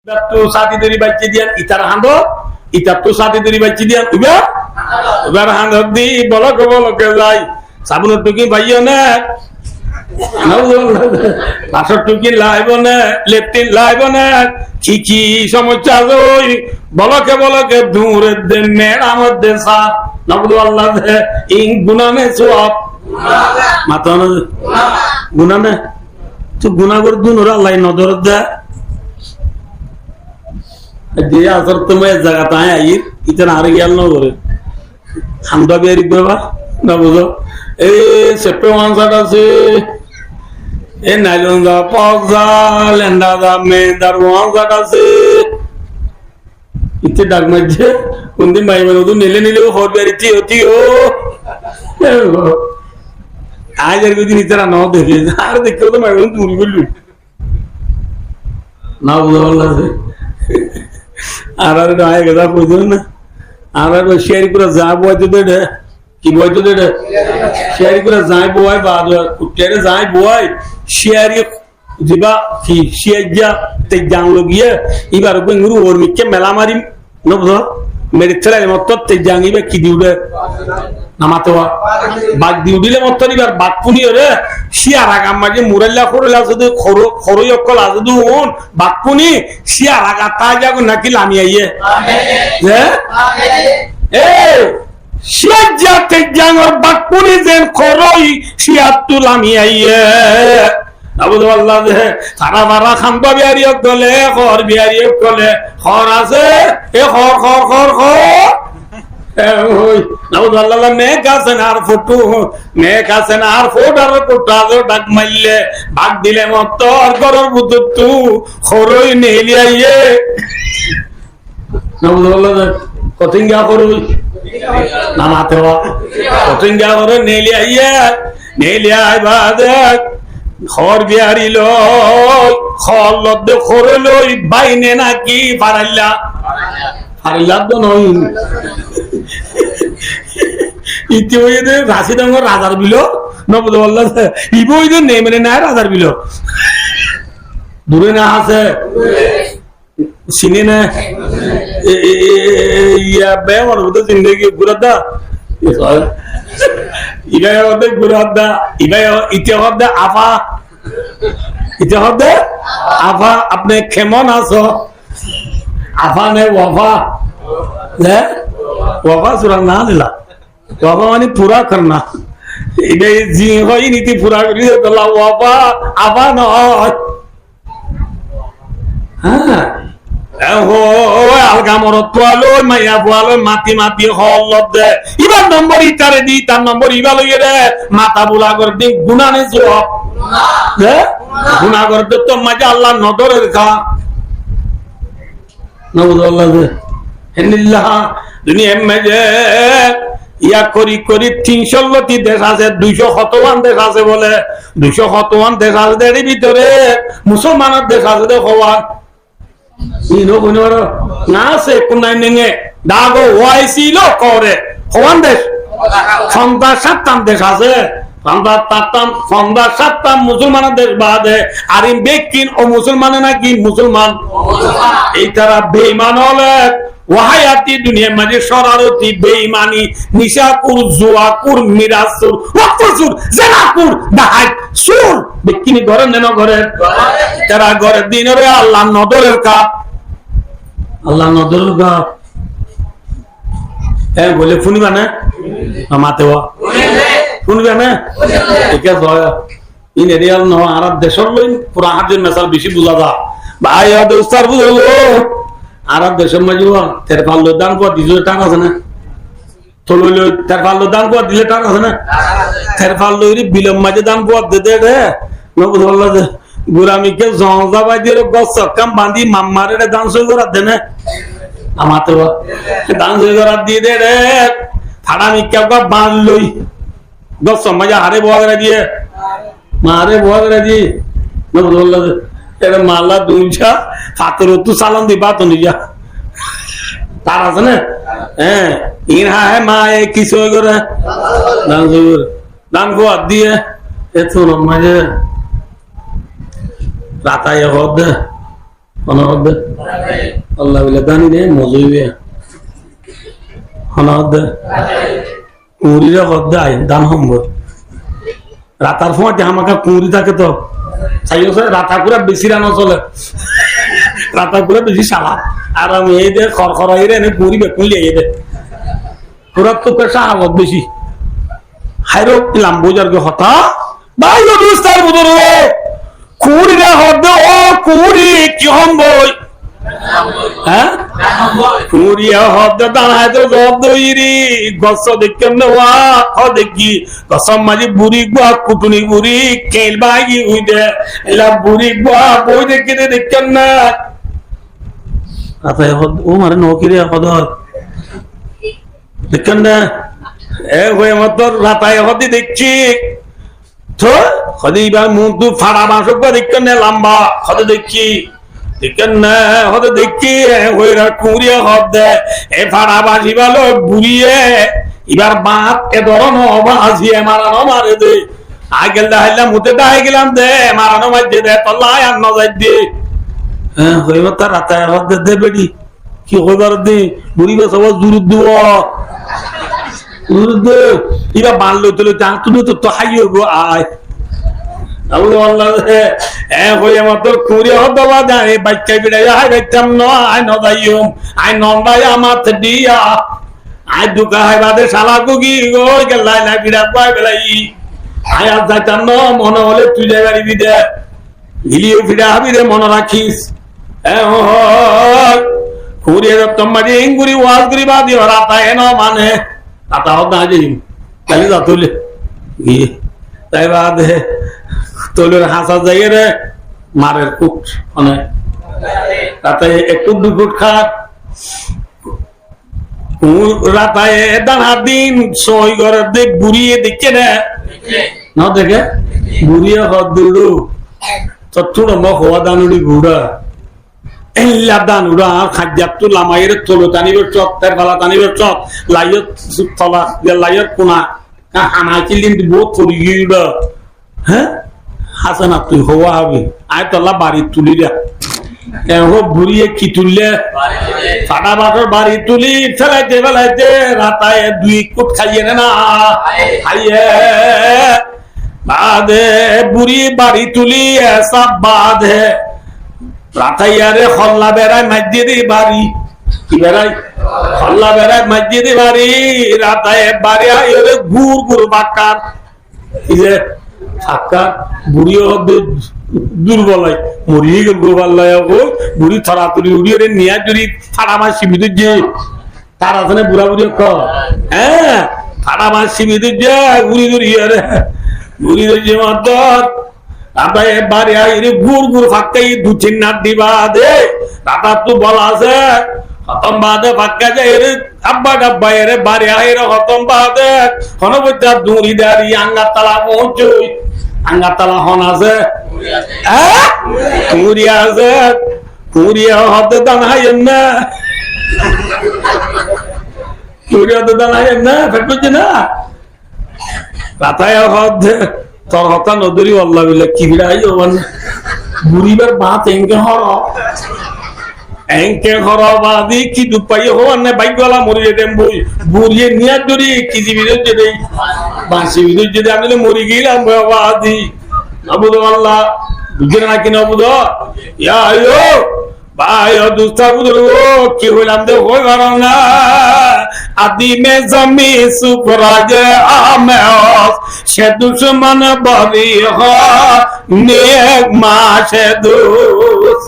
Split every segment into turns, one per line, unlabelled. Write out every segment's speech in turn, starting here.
তো সাথী দড়ি বাচ্চি দিয়ান ইতার হাঁদ ইতার তো সাথী দড়ি বাচ্চি দিয়ান এবার হাঁদ দি বলকে যাই সাবুনের টুকি ভাইও না বাসর টুকি লাইব না লেফটিন লাইব না কি সমস্যা ওই বলকে দূরে দেন মেড়ার মধ্যে সাপ নবদু আল্লাহ ইং গুনানে সব মাথা গুনানে তো গুনা করে দুন ওরা আল্লাহ নজর দেয় দিয়ে আসর তুমি জায়গা তাই আইর ইতেন আর গেল না করে হামদা বিয়ারি বাবা না বুঝো এই সেপ্টে ওয়ানসাট আছে এ নাইলন দা পগজা লেন্ডা দা মেদার ওয়ানসাট আছে ইতে ডাক মাঝে কোনদিন মাই মানে তো নিলে হর বিয়ারিটি হতি ও আজ আর কিছু নিতে না দেখে আর দেখে তো মাই তুমি বললু না বুঝো আল্লাহ আর আয় গেদা বুঝো না আর শেয়ারি করে যা বইতে দেড়ে কি বইতে দেড়ে শেয়ারি করে যাই বয় বা কুটেরে যাই বয় শেয়ারি দিবা কি শেয়ার তে জানলো গিয়ে এবার গঙ্গুরু ওর মিকে মেলা মারি নবধ মেরে ছেলে মত তে জাঙ্গিবে কি দিউবে নামাতে বাগ দিউ দিলে মত এবার বাগ পুনি রে শিয়ার আগাম মাঝে মুরাল্লা করলা যদি খরই অকল আজ দুন বাগ পুনি শিয়ার আগা তাই যাগো নাকি লামি আইয়ে হ্যাঁ এ শিয়ার যাতে জাঙ্গর বাগ পুনি যেন খরই শিয়ার তু লামি আইয়ে আবুদু আল্লাহ দে সারা বারা খাম্বা বিয়ারি গলে খর বিয়ারি গলে খর আছে এ খর ওই আবুদু আল্লাহ মে কাছেন আর ফটো মে কাছেন আর ফোটার কোটাজো ডাক মাইলে ভাগ দিলে মত আর গরর বুদুত তু খরই নেলি আইয়ে আবুদু আল্লাহ কতিঙ্গা করুই নামাতে ওয়া কতিঙ্গা করে নেলি আইবা দেখ খর বিয়ারি লই খল লদ্দে খরে লই বাইনে নাকি ফারাইল্লা তো নই ইতি হইতে রাশি ডাঙ্গর রাজার বিল নবদ আল্লাহ ইব হইতে নেমে না রাজার বিল দূরে না আছে চিনি না ইয়া বে মরবত জিন্দগি গুরাদা ইগায় হতে গুরাদা ইগায় ইতে হতে আফা ইতে হতে আফা আপনি কেমন আছো আফা নে ওয়াফা হ্যাঁ ওয়াফা সুরা না দিলা ওয়াফা মানে পুরা করনা এটা জি হয় নীতি পুরা করি তোলা ওয়াফা আফা নয় হ্যাঁ আলগা মরত পোয়ালো মাইয়া পোয়ালো মাতি হল দে ইবার নম্বর ইটারে দি তার নম্বর ইবা লইয়ে রে মাথা বুলা করে দি গুনানে জবাব হ্যাঁ গুনা করতে তো মাঝে আল্লাহ নজরে রেখা নবুল্লাহ হেনিল্লাহ দুনিয়া মেজে ইয়া করি 316টি দেশ আছে 200 দেশ আছে বলে 200 দেশ আছে এর ভিতরে মুসলমানের দেশ আছে দেখোয়ান ইনো কোনর না আছে কোনাই নেঙে দাগো ওয়াইছিল করে হওয়ান দেশ সন্ধ্যা 7 দেশ আছে সন্ধ্যা 7 মুসলমানের দেশ বাদে আর বেকিন ও মুসলমানে নাকি মুসলমান এই তারা বেঈমান হলে ওয়াহায়াতি দুনিয়া মাঝে শরারতি বেঈমানি নিশাকুর জুয়াকুর মিরাসুর ওয়াকফুর জানাকুর ডাহাত সুর বেকিনি ঘরে নেন ঘরে তারা ঘরে দিনরে আল্লাহ নদরের কাপ হ্যাঁ বলে শুনিবা না মাতে শুনবে না ঠিক আছে ইন এরিয়াল ন আর দেশের লই পুরা হাজির মেসাল বেশি বুঝা যা ভাই উস্তার বুঝলো আর দেশের মাঝে তের পাল্লো দান কর দিলে টান আছে না তো লইল তের পাল্লো দান কর দিলে টান আছে না তের পাল্লো বিলম মাঝে দান কর দে রে নবুল্লাহ গুরামিকে জংজাবাই দিয়ে গছ কাম বাঁধি মাম্মারে দান সই করা দে না আমাতে দান সই করা দিয়ে দে রে ফাড়ামি কেউ বাঁধ লই গছ মজা হারে বোয়া দিয়ে মারে বোয়া দিয়ে নবুল্লাহ এটা মাল্লা দুইটা ফাতর তু সালাম দিবা তো নিজা তার আছে না হ্যাঁ ইনহা হে মা এ কিছু করে দান গোয়া দিয়ে এত মাঝে রাতায় হদ অনাহদ আল্লাহ বিলা দানি নে মজুবে অনাহদ কুড়িরে হদ্দে আই দান সম্ভব রাতার সময় আমাকে কুড়ি থাকে তো চাইও রাতা করে বেশি রানো চলে রাতা করে বেশি সালা আর আমি এই যে খড়খড় রে এনে কুড়ি বেকুন লিয়ে দে পুরা তো পেশা হামত বেশি হাইরো ইলাম বোঝার গে হতা ভাই দুস্তার বুদর কুড়ি রে হদ্দে ও কুড়ি কি সম্ভব হ্যাঁ কুড়িয়া হদ্দে দাঁড়ায় তো জব দইরি গছ দেখেন নেওয়া হ দেখি গছম মাঝে বুড়ি গুয়া কুটুনি বুড়ি কেল বাগি উইদে এলা বুড়ি গুয়া বই দেখে দেখেন না আচ্ছা ও মারে নকিরে হদ দেখেন না এ হয়ে মত রাতায় হদি দেখছি তো হদি এবার মুখ দু ফাড়া বাঁশক বা দেখেন না লম্বা হদে দেখছি দেখেন না হতে দেখি ওইরা কুড়িয়ে হদে এ ফাড়া বাসি ভালো বুড়িয়ে এবার বাঁধ এ ধরন বাসিয়ে মারানো মারে দে আগেল দাহাইলাম মুতে দাহাই গেলাম দে মারানো মাঝে দে তল্লাই আর নজাই দে হ্যাঁ হইব তার রাতায় হদে দে বেড়ি কি হইবার দে বুড়ি বা সবাই জুরুদ দিব জুরুদ দে এবার বানলো তুলে চান তুমি তো হাইয়ে গো আয় বাচ্চা বিড়াই দেখতাম নয় নদাইম আই নন্দাই আমার দিয়া আই দুকা হাই বাদে শালা কুকি গেলাই না বিড়া পাই বেলাই আই আর যাইতাম ন মনে হলে তুই যাই পারিবি দে গিলিও ফিরা হবি রে মনে রাখিস খুঁড়িয়ে দেখতাম মাঝে ইঙ্গুরি ওয়াজ করি বাদি রাতা এন মানে রাতা হত না যাই তাহলে যা তুলে গিয়ে তাই বাদে তোলের হাসা যাইয়ে রে মারের কুট মানে রাতে একটু দুই ফুট খাট রাতায় দানা দিন সই ঘরে দেখ বুড়িয়ে দেখছে না দেখে বুড়িয়ে হদ দুড়ু চতুর মখ হওয়া দানুড়ি ঘুরা এল্লা দানুড়া খাদ্যাপ তো লামাইয়ের তোলো টানিবের চক তার বালা টানিবের চক লাইয়ের তলা লাইয়ের কোনা হানা চিলিন বহুত থরি গিয়ে হ্যাঁ হাসানা তুই হওয়া হবে আয় তলা বাড়ি তুলি রে বুড়িয়ে কি তুললে ফাটা বাটর বাড়ি তুলি ফেলাইতে ফেলাইতে রাতায় দুই কুট খাইয়ে না খাইয়ে বাদে বুড়ি বাড়ি তুলি সব বাদে রাতাইয়ারে খল্লা বেড়ায় মসজিদে বাড়ি কি বেড়াই খল্লা বেড়ায় মসজিদে বাড়ি রাতায় বাড়ি আইরে ঘুর ঘুর বাক্কার এই যে ফাঁকা বুড়িও দুর্বলাই মরিয়ে গেল গোবাল্লাই বুড়ি থরাতুরি উড়িয়ে নিয়ে যদি ফাড়া মাছ সীমিত যে তার আছে না বুড়া বুড়ি হ্যাঁ ফাড়া মাছ সীমিত যে বুড়ি দুড়িয়ে রে বুড়ি দুড়িয়ে মত রাতায় বাড়ি আইরে ঘুর ঘুর ফাঁকাই দু তিন নাট দিবা দে রাতা তো বলা আছে হতম বাদে ফাঁকা যায় রে আব্বা ডাব্বা এরে বাড়ি আইরে হতম বাদে হনবত্যা দূরি দাঁড়ি আঙ্গাতলা পৌঁছই আঙ্গাতলা হন আছে কুড়িয়া আছে কুড়িয়া হতে দাঁড়াইয়েন না কুড়িয়া তো দাঁড়াইয়েন না ফেটুচ্ছে না রাতায় হতে তোর হতা নদী আল্লাহ বিলে কি বিড়াই বুড়িবার বাত এঙ্কে হর এঙ্কে হর বাদি কি দুপাই হওয়ার না বাইকওয়ালা মরিয়ে দেন বই বুড়িয়ে নিয়ে যদি কি বিরোধ যদি বাঁশি বিরোধ যদি আমি মরি গেলাম বাদি নবুদ আল্লাহ বুঝে না কি নবুদ ইয়া আয়ো ভাই দুস্তা বুদর কি হইলাম দে হই পারো না আদি মে জমি সুপরাজ আমে সে দুশ্মন বলি হ নেক মাসে দুস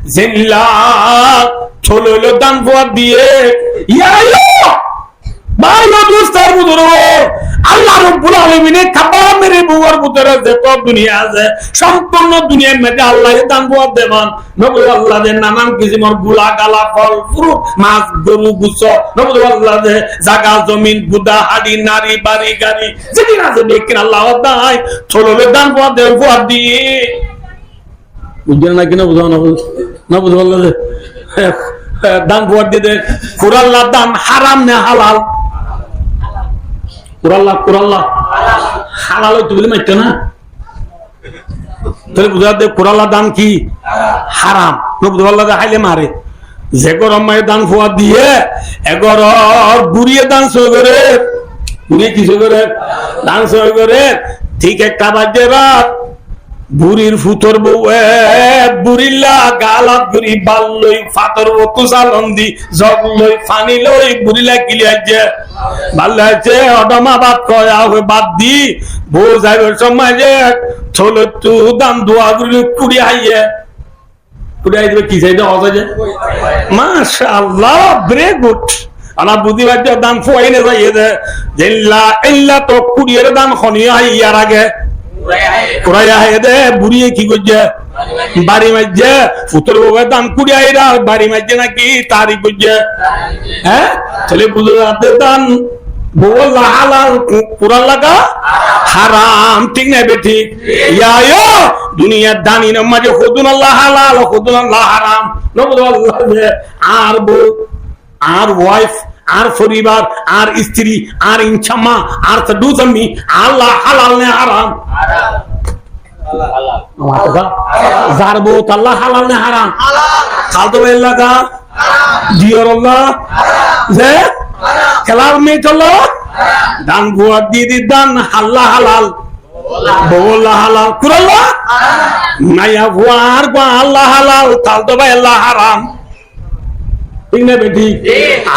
জিল্লা ছোললো দান ফুয়া দিয়ে ইয়া আয়ো ভাই দুস্তার বুদর আল্লাহ রব্বুল আলামিনে কাবা মেরে বুয়ার ভিতরে যত দুনিয়া আছে সম্পূর্ণ দুনিয়ার মধ্যে আল্লাহ দান বুয়া দেমান নবী আল্লাহ দে নানান কিসিমের গুলা গালা ফল ফ্রুট মাছ গরু গুছ নবী আল্লাহ দে জায়গা জমিন গুদা হাড়ি নারী বাড়ি গাড়ি যদি না যদি কিনা আল্লাহ দাই চললে দান বুয়া দে বুয়া দিয়ে বুঝছেন না কিনা বুঝাও না বুঝ আল্লাহ দে দান বুয়া দিয়ে কুরাল্লাহ দান হারাম না হালাল কুরাল্লাহ হালাল হইতে বলে মাইতে না তাহলে বুঝা দে কুরাল্লাহ দান কি হারাম নবুদ আল্লাহ হাইলে মারে যে গরম মায়ের দান ফোয়া দিয়ে এগর বুড়িয়ে দান সই করে বুড়িয়ে কিছু করে দান সই করে ঠিক একটা বাজে রাত বুড়ির ফুতর বউ বুড়িল্লা গালাত বুড়ি বাল লই ফাতর বতু সালন্দি জগ লই ফানি লই বুড়িলা কিলিয়াছে ভাল আছে অডমা বাদ কয়া হয়ে বাদ দি বউ যাইবার সময় যে ছোলো তু দাম দোয়া গুলি কুড়ি আইয়ে কুড়ি আই দিবে কি চাইতে অজাজে মাশাআল্লাহ ভেরি গুড আনা বুদ্ধি বাজ্য দাম ফুয়াই না যাইয়ে দে জিল্লা ইল্লা তো কুড়িয়ের দাম খনিয়া ইয়ার আগে বুড়িয়ে কি করছে বাড়ি মাঝে ফুতর বউয়ের দাম কুড়ি আইরা বাড়ি মাঝে নাকি তারি করছে হ্যাঁ ছেলে পুজোর রাতের দান বউ হালাল কোরআন লাগা হারাম ঠিক না বেঠিক ইয়া দুনিয়ার দানি না মাঝে খুদুন আল্লাহ হালাল খুদুন আল্লাহ হারাম আর বউ আর ওয়াইফ আর পরিবার আর স্ত্রী আর ইনছামা আর দুজমি আল্লাহ হালাল নে হারাম যার বউ আল্লাহ হালাল নে হারাম খালতো লাগা জিয়রল্লাহ যে খেলার মেয়ে চলো দান বুয়া দিদি দান আল্লাহ হালাল বউল্লাহ হালাল কুরাল্লাহ নাইয়া বুয়ার গো আল্লাহ হালাল খালতো ভাই আল্লাহ হারাম ঠিক না বেটি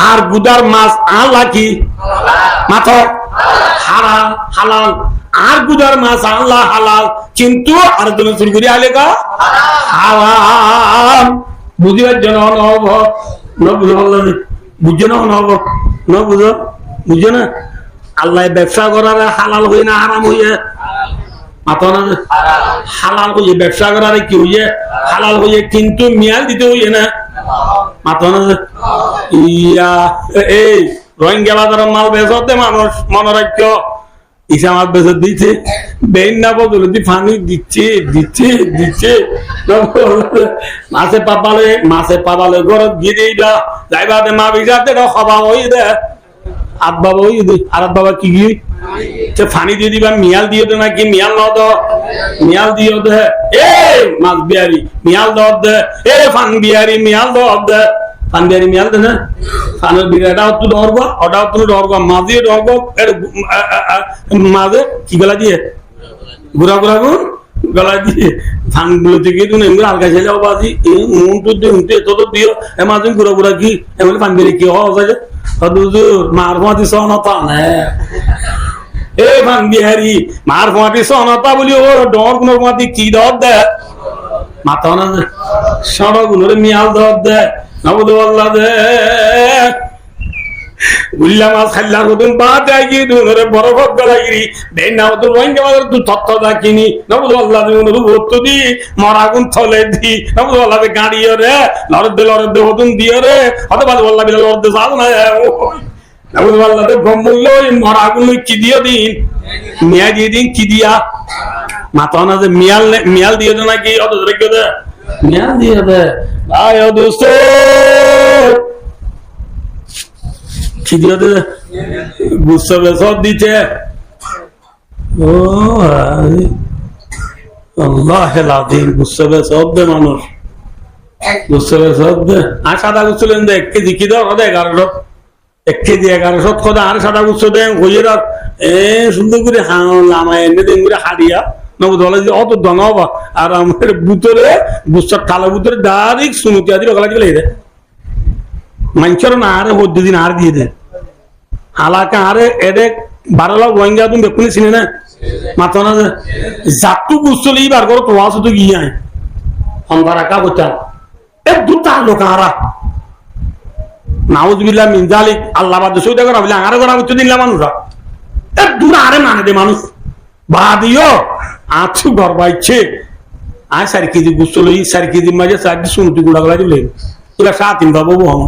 আর গুদার মাছ আল্লাহ কি মাথা হারাম হালাল আর গুদার মাছ আল্লাহ হালাল কিন্তু আর তুমি চুরি করে আলে কা হারাম বুঝিবার জন্য নব বুঝছো না নব ন বুঝো বুঝছো না আল্লাহ ব্যবসা করার হালাল হই না হারাম হইয়া মাথা না হালাল হইয়ে ব্যবসা করার কি হইয়ে হালাল হইয়ে কিন্তু মিয়াল দিতে হইয়ে না ইয়া এই রোহিঙ্গা বাজারের মাল বেচতে মানুষ মনোরাজ্য ইসা মাল বেচে দিচ্ছে বেইন না বদলে পানি দিচ্ছে দিচ্ছে দিচ্ছে মাছে পাবালে ঘরত গিয়ে দিইবা যাইবা দে মা বিজাতে খবা হই দে আত বাবা হই দে আর বাবা কি গি ফানি দিয়ে দিবা মিয়াল দিয়ে দে নাকি মিয়াল ন দো মিয়াল দিও দে এ মাছ বিয়ারি মিয়াল দ দে এ ফান বিয়ারি মিয়াল দ দে ফান বিয়ারি মিয়াল দে না ফানের বিরাটা তো ডরগো ওটা তো ডরগো মাঝে ডরগো মাঝে কি গলা দিয়ে গুড়া গুড়া গলা দিয়ে ফান গুলো থেকে তুমি এমনি আলগা ছেলে বাজি মন তো দিয়ে তো দিও এ মাঝে গুড়া গুড়া কি এমনি ফান বিয়ারি কি হওয়া যায় মার মাতি সনতা না এ ভান বিহারি মার মাতি সনতা বলি ও ডর গুণর মাতি কি দর দে মাথা না সড়ক গুণরে মিয়াল দর দে নবুদ আল্লাহ দে উল্লা মাছ খাইলা কতদিন বাদ আইগি দুনরে বরফ গলাগিরি দেন না তো রোহিঙ্গা বাজার তুই তত্ত্ব দাকিনি নবুদ আল্লাহ দে উনরে ভর্ত দি মরাগুন থলে দি নবুদ আল্লাহ দে গাড়িও রে লরদ দে হতুন দিও রে হতে বাদ আল্লাহ বিলা লরদ সাল না নবুদ আল্লাহ দে গম্মুল মরাগুন কি দিও দিন মিয়া দিয়ে দিন কি দিয়া মাথা না যে মিয়াল দিয়ে দে নাকি অত রেখে দে মিয়াল দিয়ে দে আয় দোস্ত কি দিয়ে দে গুসা বেসব দিতে ও আল্লাহ লাদিন গুসা বেসব দে মানুষ গুসা বেসব দে আর সাদা গুসলেন দে 1 কেজি কি দাও দে 1100 1 কেজি 1100 খোদা আর সাদা গুস দে হইয়ে রাখ এ সুন্দর করে লামায় এনে দিন করে হাড়িয়া নবুদ আল্লাহ অত দনাবা আর আমার ভিতরে গুসার থালা ভিতরে ডাইরেক্ট সুমতি আদি গলা দিলে দে মানছর না আরে হদ্দ দিন আর দিয়ে দে হালাকা আরে এডে 12 লাখ রোহিঙ্গা তুমি দেখুনি চিনে না মাথা না জাতু গুসলেই বার করো তো ওয়াজ তো গিয়ে আয় অন্ধারা কা বচা এ দুটা লোক আরা নাউজুবিল্লাহ মিন যালিক আল্লাহ বাদ সইদা করা বলে আরে করা উচ্চ দিলা মানুষরা এ দুটা আরে মানে দে মানুষ বাদিও আছু ঘর বাইছে আর 4 কেজি গুসলই 4 কেজি মাঝে 4 সুমতি গুড়া গলা দিলে এরা সাতিন বাবু হম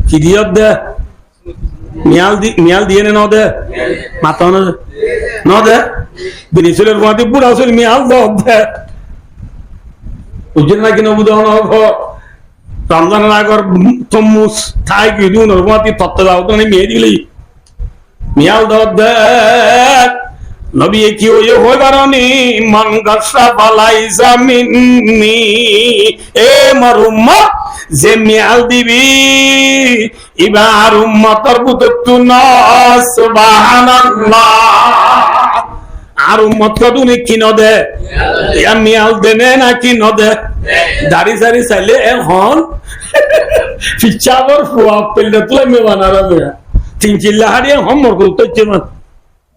কি দিও দে মিয়াল দিয়ে ন দে মাথা ন দে বিনিসের মাটি বুড়া আসল মিয়াল দে বুঝছেন না কিনা বুঝাও না রমজানের আগর তম্মুস থাই কি দিন ওর মাটি তত্ত্ব দাও তো মেয়ে দিলেই মিয়াল দে নবী কি ওই হইবারনি মান গাসা বালাইসা মিন্নি, এ মোর উম্মত যে মিয়াল দিবি ইবার উম্মতর বুততু না, সুবহানাল্লাহ। আর উম্মত কদুনি কি নদে ইয়া মিয়াল দেনে না কি নদে, দাড়ি সারি চাইলে এখন ফিচাবর ফুয়া পেলে তুই মে বানারা দেয়া তিন চিল্লা হারিয়ে হম মর করতে চেমান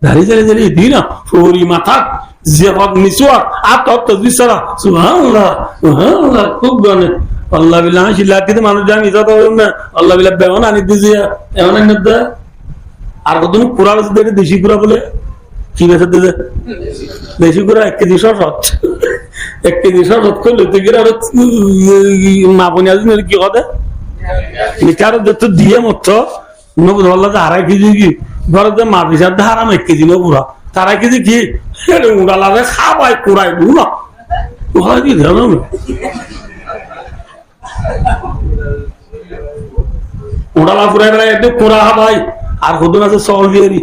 দাড়ি সারি সারি দিনা ফুরি মাথা জেফত মিসওয়া আত তো বিসরা সুবহানাল্লাহ সুবহানাল্লাহ খুব গানে আল্লাহ বিল্লাহ শিল্লা কিতে মানুষ জানি যত না আল্লাহ বিল্লাহ বেওনা আনি দিছে এমন না। আর কতদিন পুরা দেশে দেশি পুরা বলে কি বেচে দিছে দেশি পুরা 1 কেজি সরত 1 কেজি সরত করলে তো গিরা মাপনি আজ কি কথা মিটার তো দিয়ে মত নবুল আল্লাহ 2.5 কেজি কি ঘরে যে মা বিশার ধারাম 1 কেজি ন পুরা 2.5 কেজি কি উড়ালারে খাবাই কুড়াই দু না হয় কি জানো উড়ালা পুরাই বেলা একটু কুড়া খাবাই আর কতদিন আছে চল দিয়ে দি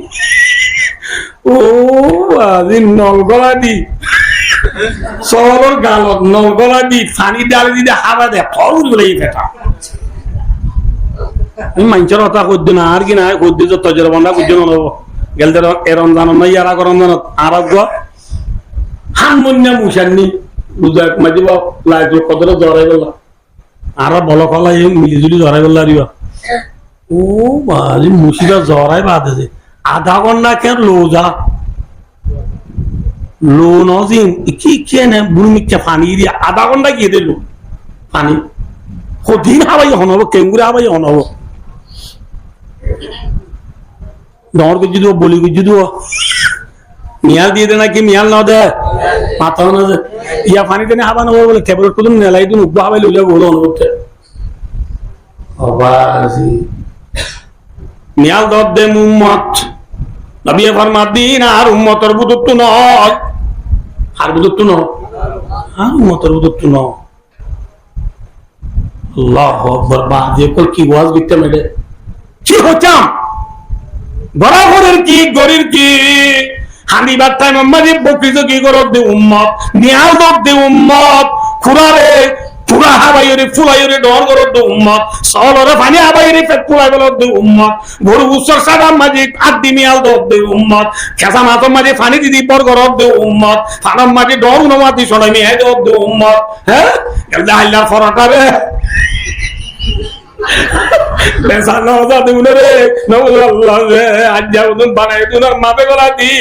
ও আজি নলগলা দি চলর গালত নলগলা দি পানি ডালি দি হাবা দে ফল বলে ফেটা মানুষের কথা কদ্য না আর কি না কদ্য যত বন্ধা কদ্য নব গেলতে রমজান নাই আর রমজান আরোগ্য হানমন্যা মুসান্নি বুঝা মাঝে লাইট কতটা জড়াই গেল আর বল কলা মিলিজুলি জড়াই গেল আর ও বাজি মুসিরা জড়াই বাঁধেছে আধা ঘন্টা কেন লো যা লো নজিম কি কেনে বুড়মিকা পানি দিয়ে আধা ঘন্টা গিয়ে দিল পানি কদিন হাবাই হনব কেঙ্গুরে হাবাই হনব ডর গুজি দিব বলি গুজি দিব মিয়াল দিয়ে দে নাকি মিয়াল না দে মাথা না দে ইয়া পানি দেনে হাবা নব বলে ট্যাবলেট কদম নেলাই দিন উগ্র হাবাই লইলে বলো অনুভবতে অবাজি মিয়াল দব দে মুম্মত নবী ফরমাত দিন আর উম্মতের বুদুত্ব নয় আর বুদুত্ব নয় আর উম্মতের বুদুত্ব নয় আল্লাহু আকবার বাজে কল কি ওয়াজ বিতে মেডে কি হতাম বরাবরের কি গরির কি হানি বাটাই মাম্মাজি বকরিজ কি করব দে উম্মত নিয়াল দব দে উম্মত খুরারে পুরা হাবাইরে ফুলাইরে ডর করব দে উম্মত সলরে পানি হাবাইরে পেট পুলাই বলব দে উম্মত গরু উসর সাদা মাজি আদি মিয়াল দব দে উম্মত খেসা মাতো মাজি পানি দিদি পর করব দে উম্মত ফানাম মাজি ডর নমাতি সলাই মি হেদ দব দে উম্মত হ্যাঁ গলদা আল্লাহর ফরাটারে বেসানো জাদু রে নবুল্লাহ রে আজ যাউন বানাই তুনার মাপে গলা দি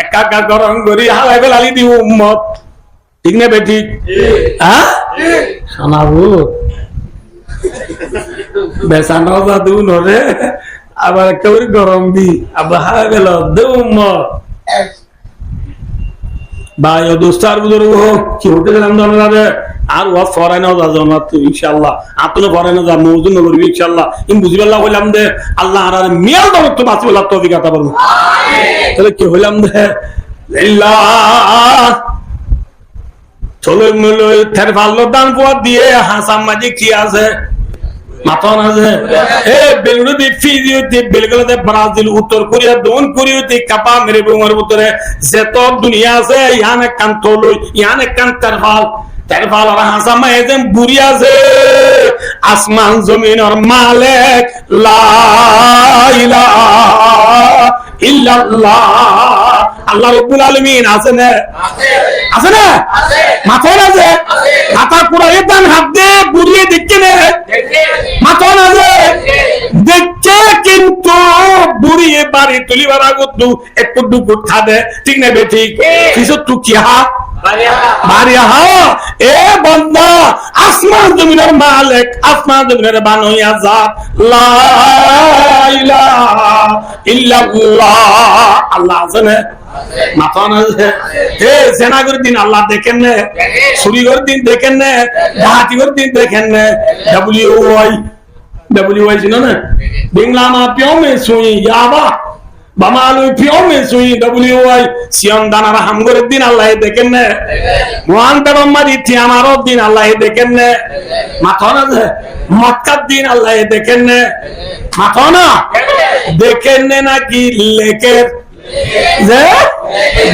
একা গরম করি হালাই বেলালি দি উম্মত ঠিক না বেটি হ্যাঁ শোনাবো বেসানো জাদু রে আবার একেবারে গরম দি আবার হালাই বেলা দে উম্মত ভাই ও দোস্তার বুজুর্গ কি হতে গেলাম ধন্যবাদ আর ওয়া ফরাইনা জানা তো ইনশাআল্লাহ আপনি ফরাইনা যা মওজুদ নবী ইনশাআল্লাহ ইন বুঝিবাল্লাহ হইলাম দে আল্লাহ আর মিয়াল দাও তো বাঁচিবাল্লাহ তৌফিক আতা করুন আমিন তাহলে কি হইলাম দে আল্লাহ চলে মলে থের ভালো দান পোয়া দিয়ে হাসাম মাঝে কি আছে মাথন আছে এ বেলুদি ফিজিওতে বেলগুলোতে ব্রাজিল উত্তর কোরিয়া দক্ষিণ কোরিয়াতে কাপা মেরে বুমার ভিতরে যত দুনিয়া আছে ইয়ানে কান্তলো ইয়ানে কান্তারফাল তারফাল আর হাসাম এজেম বুড়ি আছে আসমান জমিনের মালিক লা ইলাহা ইল্লাল্লাহ আল্লাহ রাব্বুল আলামিন আছে না আছে না মাথন আছে মাথা পুরো একদম হাত দে বুড়িয়ে দেখছে না মাথা না দেখছে কিন্তু বুড়িয়ে বাড়ি তুলিবার আগত একটু দুঃখ খাবে ঠিক না বেঠিক কিছু তু কি হা বাড়িয়া হা এ বান্দা আসমান জমিনের মালিক আসমান জমিনের বানাইয়া জাত লা ইলাহা ইল্লাল্লাহ আল্লাহ আছে না মাথন আছে হে সেনাগর দিন আল্লাহ দেখেন না সুরিগর দিন দেখেন না ডাহাতিগর দিন দেখেন না WY জানো না বাংলা মা পিও মে সুই ইয়াবা বামালু পিও মে সুই WY সিয়ন দানার হামগর দিন আল্লাহ দেখেন না মোহান তারমাদি থিয়ামার দিন আল্লাহ দেখেন না মাথন আছে মক্কার দিন আল্লাহ দেখেন না মাথন দেখেন না নাকি লেকের যে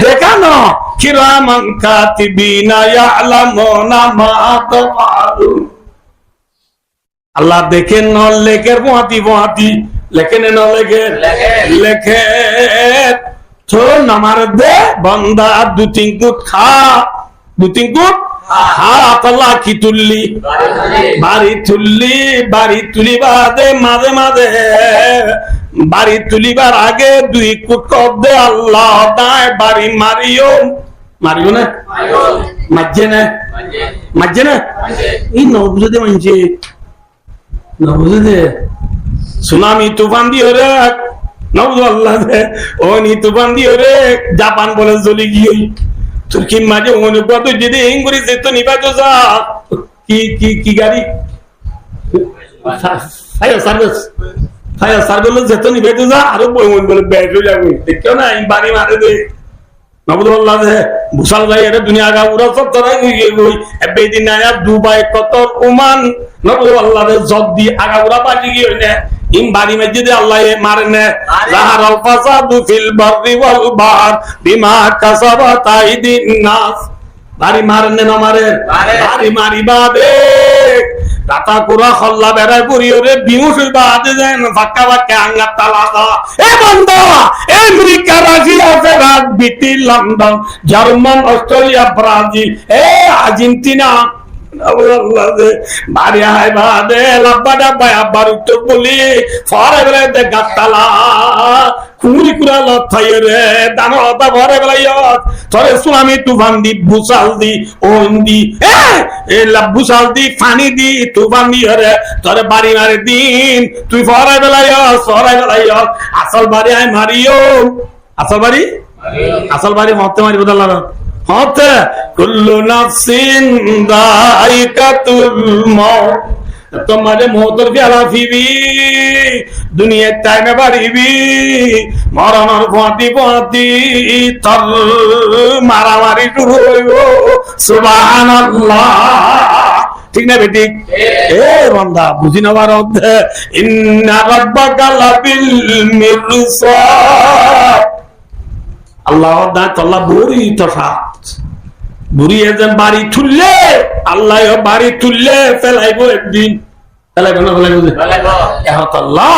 দেখানো কিরামান কাতিবিনা ইয়ালামুনা মা তাফআলুন। আল্লাহ দেখেন ন লেখের পোয়াতি লেখেন ন লেখে তো নামার দে বান্দা দু তিন কুট খা আল্লাহ কি তুললি বাড়ি তুলি বাদে মাঝে বাড়ি তুলিবার আগে 2 কুট দে আল্লাহ দায় বাড়ি মারিও না মাঝে না এই নবুঝে দে মানছে নবুঝে দে সুনামি তুফান দিয়ে রে নবুঝ আল্লাহ দে ও নি তুফান দিয়ে রে জাপান বলে চলে গিয়ে তুর্কির মাঝে অনুপাত যদি ইংগুরি যেত নিবা তো যা কি গাড়ি ফায়ার সার্ভিস যেত নিবে তো যা আরো বলে ব্যাগ যাবো দেখো না বাড়ি মারে দে নবুল্লাহ দে ভূষাল ভাই এটা দুনিয়া গা উড়া সব তোরা বেদিন আয়া দুবাই কতর ওমান নবুল্লাহ দে জব দি আগা উড়া পাটি গিয়ে না ইম বাড়ি মসজিদে আল্লাহ মারে না যাহারাল ফাসাদু ফিল বাররি ওয়াল বাহর বিমা কাসাবাত আইদিন নাস বাড়ি মারেন না মারে বাড়ি মারিবা দে রাতা কুরা খল্লা বেড়ায় পুরিও রে বিমুসুল বাদে দেন ফাক্কা আঙ্গা তালাদা এ বান্দা America Russia France Britain London German Australia Brazil এ আর্জেন্টিনা আল্লাহ দে বাড়ি হাই বাদে লাব্বাডা বায়া বারুত বলি ফরে বেলে দে গাতালা কুড়ি কুড়া লথাই রে দানতা ভরে বেলাইয়ত তরে সুনামি তুফান দি বুসাল দি ওন্দি এ লাবুসাল দি ফানি দি তুফান দি রে তরে বাড়ি মারে দিন তুই ফরে বেলাইয়ত আসল বাড়ি আই মারিও আসল বাড়ি মতে মারি বদলা হতে কুল্লু নাফসিন দাইকাতুল মউত তোমারে মৌতর পেয়ালা ফিবি দুনিয়ার টাইমে বাড়িবি মরণের পথি তর মারামারি শুরু হইব সুবহানাল্লাহ ঠিক না বেটি এ বান্দা বুঝি নেবার অর্থে ইন্না রাব্বাকা লাবিল মিরসাদ আল্লাহ দা তল্লা বুড়ি তফাত বুড়ি এজন বাড়ি তুললে আল্লাহ বাড়ি তুললে ফেলাইব একদিন ফেলাইব না ফেলাইব আল্লাহ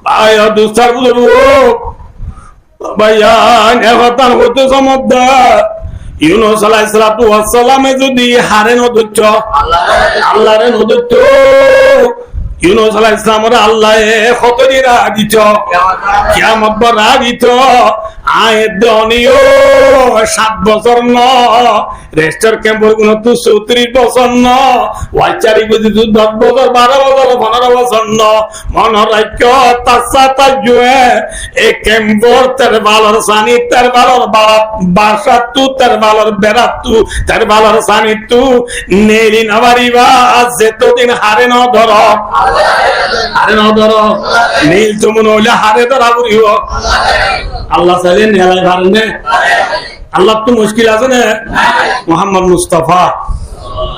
ভাই দুস্তার বুঝবো ভাইয়া এখন হতে সমুদ্র ইউনুস আলাইহিস সালাতু ওয়াস সালামে যদি হারে নদুচ্চ আল্লাহরে নদুচ্চ ইউনুস আলাইহিস সালামের আল্লাহ খতরি রাগিছ কিয়ামত বার রাগিছ আয়ের দনিও 7 বছর ন রেস্টার ক্যাম্পের গুণ তো 34 বছর ন ওয়াইচারি বুঝি 10 বছর 12 বছর 15 বছর ন মন রাখ্য তাসাতা জুয়ে এ ক্যাম্পর তার বালর সানি তার বালর বাসা তু তার বালর বেড়া তু তার বালর সানি তু নেলি নাবারিবা যেতদিন হারে ন ধর নীল তুমি নইলে হারে ধরা বুড়িব আল্লাহ চাইলে নেলাই ভারনে আল্লাহ তো মুশকিল আছে না মোহাম্মদ মুস্তাফা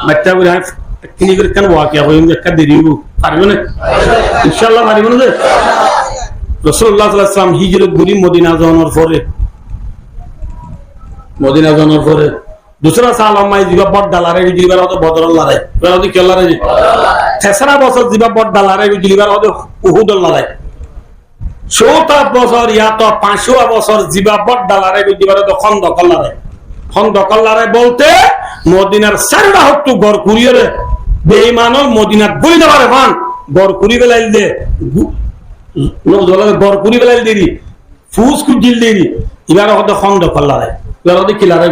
বাচ্চা করে কিনি করে কেন ওয়াকিয়া হইম একটা দেরি পারবে না ইনশাআল্লাহ পারবে না রাসূলুল্লাহ সাল্লাল্লাহু আলাইহি ওয়াসাল্লাম হিজরত করি মদিনা যাওয়ার পরে दूसरा साल हमारे जीवा बट डाला रहे जीवा तो बदल ला रहे वेला तो क्या ला रहे तेसरा बছর जीवा बट डाला रहे जीवा तो उहुद ला रहे चौथा बছর या तो 500 বছর जीवा बट डाला रहे जीवा तो खंदक ला रहे बोलते মদিনার সারডা হত্যু ঘর কুরিয়ে রে বেঈমানও মদিনাত বই দেবারে ফান ঘর কুরি বেলাইল দে নো জলা ঘর কুরি বেলাইল দেরি ফুস কু জিল দেরি ইবারে হতো খন্দক লা রহে কি লড়াই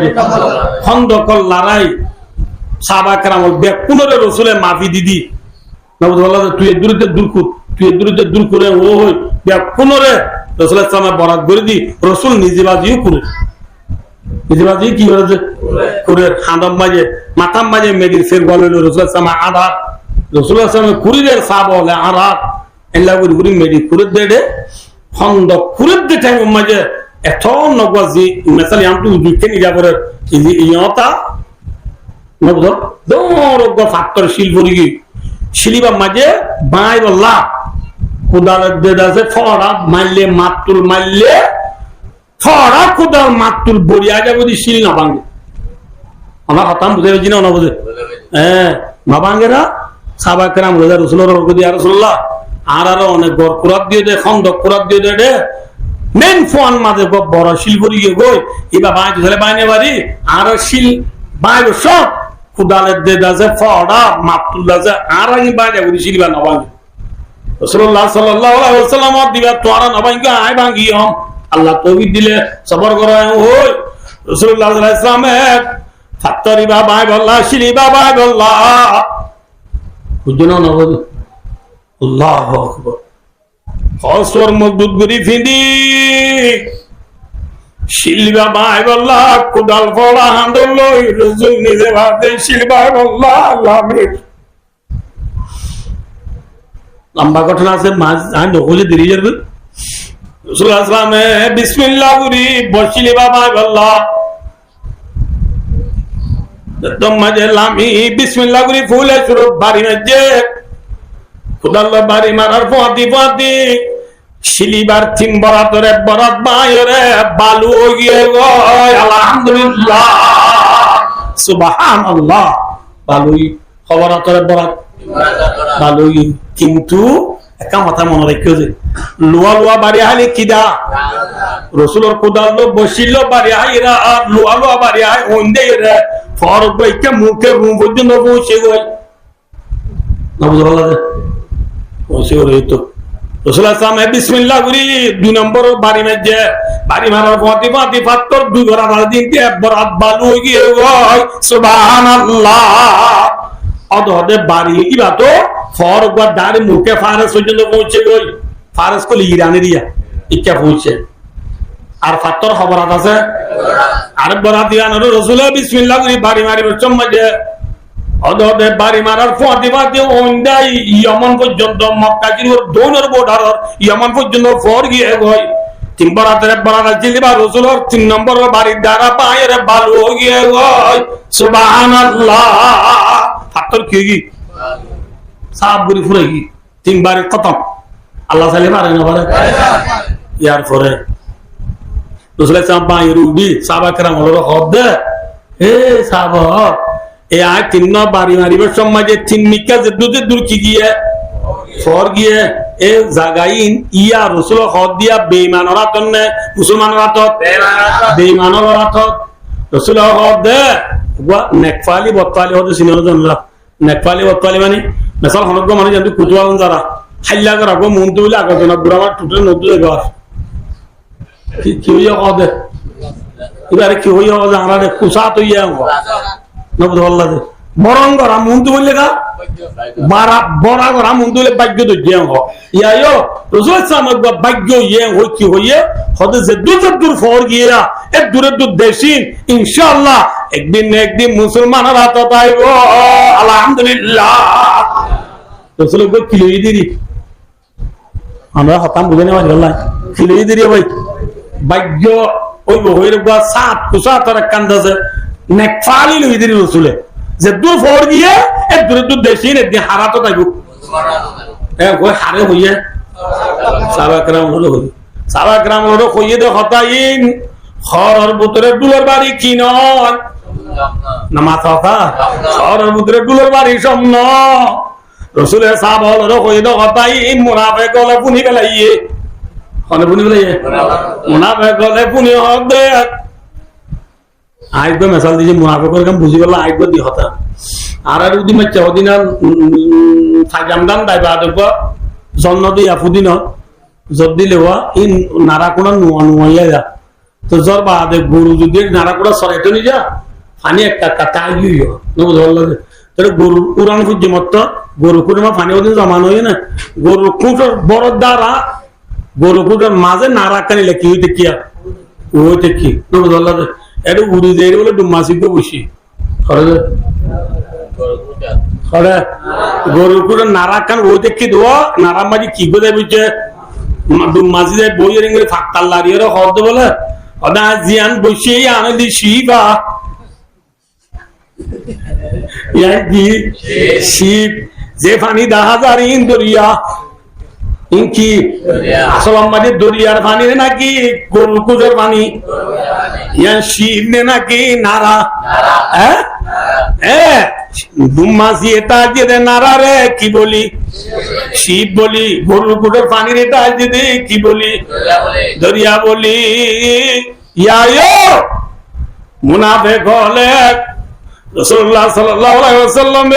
খন্দকল লড়াই সাহাবা কেরামল বেকুনরে রসুলের মাফি দিদি তুই দূর করে ও হই বেকুনরে রসুলের সামনে বরাত করে দি রসুল নিজেবাজিও করে নিজেবাজি কি করে হাঁদম মাঝে মাথাম মাঝে মেদির ফের বলে রসুলের সামনে আধার রসুলের সামনে কুড়িদের সাহ বলে আধার এল্লা করে ঘুরি মেদি করে দে খন্দক করে দে টাইম মাঝে এত নগজি মেসালি আমটু দুকেনি যাবরে ইয়তা নবদ দরগ ফ্যাক্টর শিলপুরি শিলিবা মাঝে বাই বল্লা কুদার দেদাসে ফড়া মাইলে মাতুল মাইলে ফড়া কোদাল মাতুল বড়িয়া যাবো শিল না ভাঙে আমার হতাম বুঝে পেয়েছি না না বুঝে হ্যাঁ না ভাঙেরা সাবাকেরাম রোজা রসুলের রসুল্লাহ আর আরো অনেক গড় কুরাত দিয়ে দেয় খন্দক কুরাত দিয়ে দেয় মেন ফোন মাঝে বড় শিল বড়ি গিয়ে গই এবার বাইরে ধরে বাইনে বাড়ি আর শিল বাইরে সব কুদালের দে দাসে ফড়া মাতুল দাসে আর আমি বাইরে বলি শিল বা না ভাঙে রাসূলুল্লাহ সাল্লাল্লাহু আলাইহি ওয়াসাল্লাম দিবা তোরা না ভাঙে আয় ভাঙি হম আল্লাহ তৌফিক দিলে সবর করে ওই রাসূলুল্লাহ সাল্লাল্লাহু আলাইহি ওয়াসাল্লাম ফাত্তরি বাবা বল্লাহ শিলি বাবা বল্লাহ বুঝনো না বল আল্লাহু আকবার হসর মজবুত করি ফিদি শিলবা বাই বল্লাহ কুদাল ফড়া হাঁদল লই রাসূল নিজে ভাতে শিলবা বল্লাহ আল্লাহ লম্বা ঘটনা আছে মাঝ আইন হলে দেরি যাবে রাসূলুল্লাহ সাল্লাল্লাহু আলাইহি ওয়াসাল্লাম বিসমিল্লাহ করি বসিলি বাবা বল্লাহ মাঝে লামি বিসমিল্লাহ করি ফুলে শুরু বাড়ি মাঝে খুদাল্লাহ বাড়ি মারার ফাতি শিলিবার তিন বরাতরে বরাত বাইরে বালু গিয়ে গয় আলহামদুলিল্লাহ সুবহানাল্লাহ বালুই খবরাতরে বরাত বালুই কিন্তু একটা কথা মনে রাখিও যে লোয়া লোয়া বাড়ি হালি কিদা রসুলের কোদাল বসিল বাড়ি হাইরা আর লোয়া লোয়া বাড়ি হাই ওন্দে রে ফর বইকে মুখে রুম পর্যন্ত পৌঁছে গই না বুঝলো লাগে পৌঁছে গই তো রাসূলুল্লাহ সাল্লাল্লাহু আলাইহি বিসমিল্লাহ করি দুই নম্বর বাড়ি মেজে বাড়ি মারার ফাতি পাত্তর দুই ঘর আর দিনতে বরাত বালু গিয়ে গই সুবহানাল্লাহ অদহদে বাড়ি ইবা তো ফর গো দাঁড়ে মুখে ফারস পর্যন্ত পৌঁছে গই ফারস কলি ইরানের ইয়া ইচ্ছা পৌঁছে আর ফাত্তর খবরাত আছে আর বরাত ইয়ান রাসূল বিসমিল্লাহ করি বাড়ি মারিবার চম্মাজে অদহদে বাড়ি মারার ফাতি ওন্দাই ইয়ামান পর্যন্ত মক্কা জির দৌনের বর্ডার ইয়ামান পর্যন্ত ফর গিয়ে গই তিন বরাতের বরাত জিলিবা রাসূলের তিন নম্বর বাড়ি দ্বারা পায়ের বালু গিয়ে গই সুবহানাল্লাহ ফাত্তর কি সাব গুরি ফুরে কি তিনবারে খতম আল্লাহ সালে পারে না পারে ইয়ার পরে রাসূলের সাহাবা ইরুবি সাহাবা کرام হলো হদ এ সাহাবা এ আয় তিন বাড়ি মারিবার সমাজে তিন মিকা যে দূর কি গিয়ে ফর গিয়ে এ জাগাইন ইয়া রাসূল হদ দিয়া বেঈমানরা তন্নে মুসলমানরা তো বেঈমানরা তো রাসূল হদ ওয়া নেকফালি বতালি হদ সিনন জানলা নেকফালি বতালি মানে মেসাল হনগ্র মানে জানতু কুতুয়ান যারা হাইলা করা গো মন তুইলা আগজনা বুড়ামার টুটে নদুলে গর কি হইয়া কদে এবারে কি হইয়া কদে আমারে কুসা তো ইয়া নবদ আল্লাহ বরং করা মন তু বললে গা বারা বড়া করা মন তুইলে ভাগ্য তো জিয়া হ ইয়ায়ো রাসূল সাল্লাল্লাহু ভাগ্য ইয়া হই কি হইয়ে হদে যে দূর ফর গিয়া এক দূরে দূর দেশিন ইনশাআল্লাহ একদিন না একদিন মুসলমানরা তো পাইব আলহামদুলিল্লাহ রাসূল গো কিলই দিরি আমরা হতাম বুঝে নেওয়া আল্লাহ কিলই দিরি ভাই ভাগ্য ওই হইর গা সাত কুসা তর কান্দাছে নেকফালি লই দিরি রাসূলে যে দূর ফর গিয়া এক দূরে দূর দেশিন একদিন হারা তো পাইব এ কই হারে হইয়ে সাহাবা کرام হলো কইয়ে দে হতাইন খরর ভিতরে দুলার বাড়ি কি নয় না মাথা খরর ভিতরে দুলার বাড়ি সামন রাসূলের সাহাবা হলো কইয়ে দে হতাইন মুনাফিক হলে পুনি বেলাইয়ে কোন পুনি বেলাইয়ে মুনাফিক হলে পুনি হবে আইগো মেসাল দিছে মুনাফিকের কাম বুঝি গেল আইগো দি হতা আর উদি মাচ্চা ওদিনা সাজামদান দাইবা দেব জন্ন দি আফুদিন যদি লেওয়া ইন নারাকুড়া নুয়াইয়া যা তো জ্বর বাদে গরু যদি নারাকুড়া সরাইতে নি যা পানি একটা কাটা গিয়ে তাহলে গরু উড়ান খুঁজছে মত গরু কুড়ে পানি ওদিন জমানো হয়ে না গরু খুঁটোর বড় দ্বারা গরু খুঁটোর মাঝে নারা কানিলে কি হইতে কি হইতে কি নবুল্লাহ এটা উড়ি যাই বলে ডুম্মা শিখতে বসি গরু কুড়ে নারা কান হইতে কি দেবো নারা মাঝে কি করে বুঝছে মাঝে বই ফাঁকতাল্লারিয়ার হদ বলে অদা জিয়ান বসে আনলি শিবা কি শিব যে পানি 10,000 ইন দরিয়া ইনকি আসল আমাদের দরিয়ার পানি নাকি গরুকুজের পানি ইয়ান শিব নে নাকি নারা মাসি এটা যে নারা রে কি বলি শিব বলি গরুকুজের পানির এটা যে কি বলি দরিয়া বলি ইয়ায়ো মুনাফিক হলে রাসূলুল্লাহ সাল্লাল্লাহু আলাইহি ওয়াসাল্লাম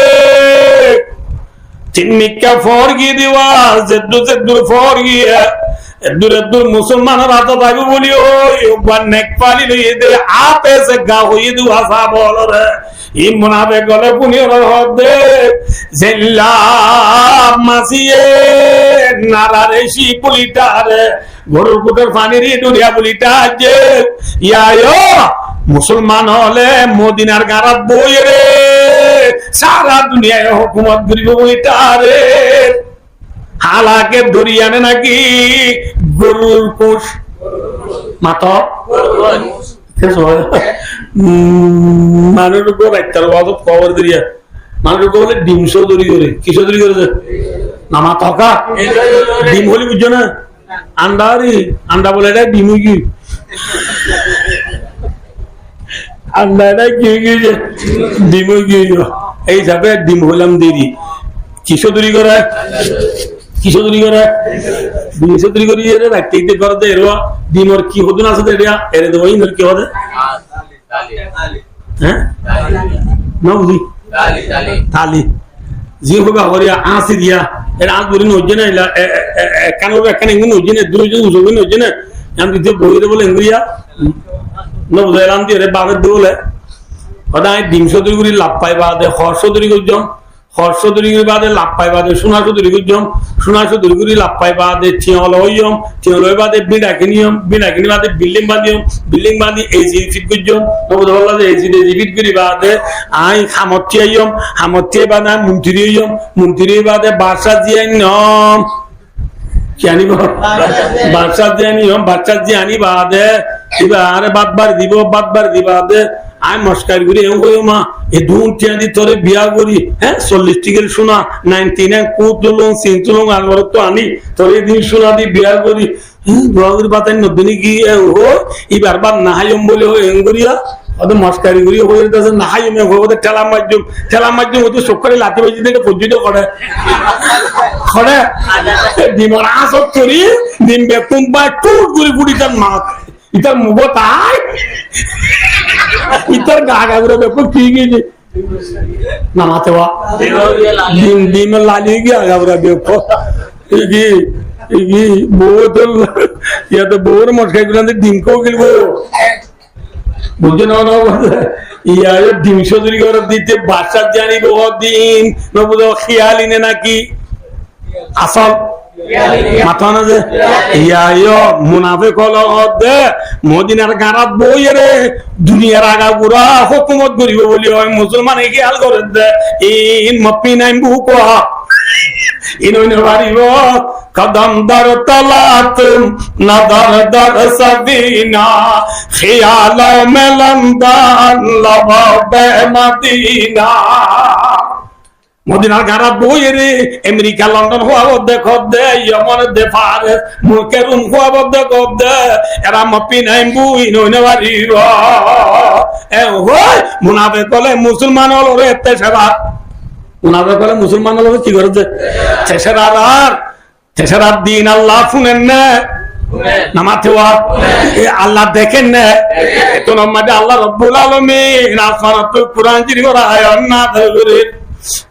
চিন্নিকা ফরগি দিওয়া জেদ্দু ফরগিয়া এদুর মুসলমান রাতা দাবি বলি ওই ওয়ান নেক পালি লইয়ে দে আপে সে গা হই দু আসা বলরে ই মুনাফিক গলে পুনির হদে জিল্লা মাসিয়ে নারারেশি পুলিটারে গরুর কুটের পানির দুরিয়া পুলিটা যে ইয়ায়ো মুসলমান হলে মদিনার গারাত বই রে সারা দুনিয়ায় হুকুমত করিব বইটারে হালাকে দরিয়ানে নাকি গরুর কুশ মাত মানুষ রাইতার বাজত খবর দরিয়া মানুষ বলে ডিম চৌধুরী করে কি চৌধুরী করেছে না মা থকা ডিম হলি বুঝছো না আন্ডা বলে এটা ডিম কি আন্ডাটা কি গিয়েছে ডিম গিয়ে এই হিসাবে ডিম হইলাম দেরি কিশো তৈরি করে রাখতে করতে এরো ডিমর কি হতো না আছে এরে দেবো কি হবে হ্যাঁ না বুঝি থালি জি হবে হরিয়া আসি দিয়া এর আজ বলি নজে না এখানে এখানে নজে না দূরে উজবে নজে না আমি দিতে বইরে বলে ইংরিয়া না বুঝাইলাম দিয়ে বাবের দৌলে সদায় ডিম চৌধুরী করে লাভ পাই বাদে হর চৌধুরী করছম হর চৌধুরী করে বাদে লাভ পাই বাদে সোনা চৌধুরী করছম সোনা চৌধুরী করে লাভ পাই বাদে টিয়ল হইম টিয়ল হই বাদে বিড়াকি নিয়ম বিড়াকি বাদে বিল্ডিং বাঁধিম বিল্ডিং বাঁধি এসি ফিট করছম বললাম যে এসি ফিট করি বাদে আই হামতি আইম হামতি বাদে মন্ত্রী হইম মন্ত্রী বাদে বাসা দিয়ে নিয়ম কি আনিব বাচ্চা দিয়ে নিয়ম বাচ্চা দিয়ে আনি বাদে এবারে বাদবার দিবা দে আই মস্কার করি এম কই মা এ দুন টিয়াদি তোরে বিয়া করি হ্যাঁ 40 টিকের সোনা 99 কুত লং সিনতুলং আনবার তো আনি তোরে দিন সোনা দি বিয়া করি দুয়াগির বাতাই নদিনী কি ও এবার বাদ না হাইম বলে ও এম করিয়া ওদের মস্কারি করি হয়ে যাচ্ছে না হাইম ওদের ঠেলা মাধ্যম ওদের সকালে লাঠি বাজি থেকে পর্যন্ত করে ডিমার আসত করি ডিম বেতন বা টুট করে ফুটি তার মা ইতার মুখ তাই ইতার গা গাগুলো বেপন কি গিয়েছে নামাতে বা ডিম লালিয়ে গিয়ে আগাবরা বেপো বউর মশকাই গুলো ডিম কেও গেলবো বুঝছে না ইয়া ডিম চৌধুরী করে দিতে বাচ্চা জানি বহুদিন নবুদ খেয়ালি নে নাকি আসল মাথা না যে ইয়া মুনাফিক হলো দে মদিনার গারাত বই রে দুনিয়ার আগা গুড়া হুকুমত করিব বলি হয় মুসলমান খেয়াল করে দে ইন মপি নাই বুক ইননে বাড়িব কদম দর তলাত নদর দর সবিনা খেয়াল মেলন্দান লবে মদিনা মদিনার গারাত বই রে আমেরিকা লন্ডন হওয়া দেখ দে ইয়মন দে ফারেস মুকেরুম হওয়া দেখ দে এরা মপি নাই বুই নইনে বাড়িব এ হই মুনাফিক বলে মুসলমান হলো রে তেশরাত মুনাফিক বলে মুসলমান হলো কি করেছে তেশরাত দিন আল্লাহ শুনেন না নামাতে আল্লাহ দেখেন না তো আমাদের আল্লাহ রব্বুল আলামিন আসমানাত কুরআন জিরি করা আয়াত না ধরে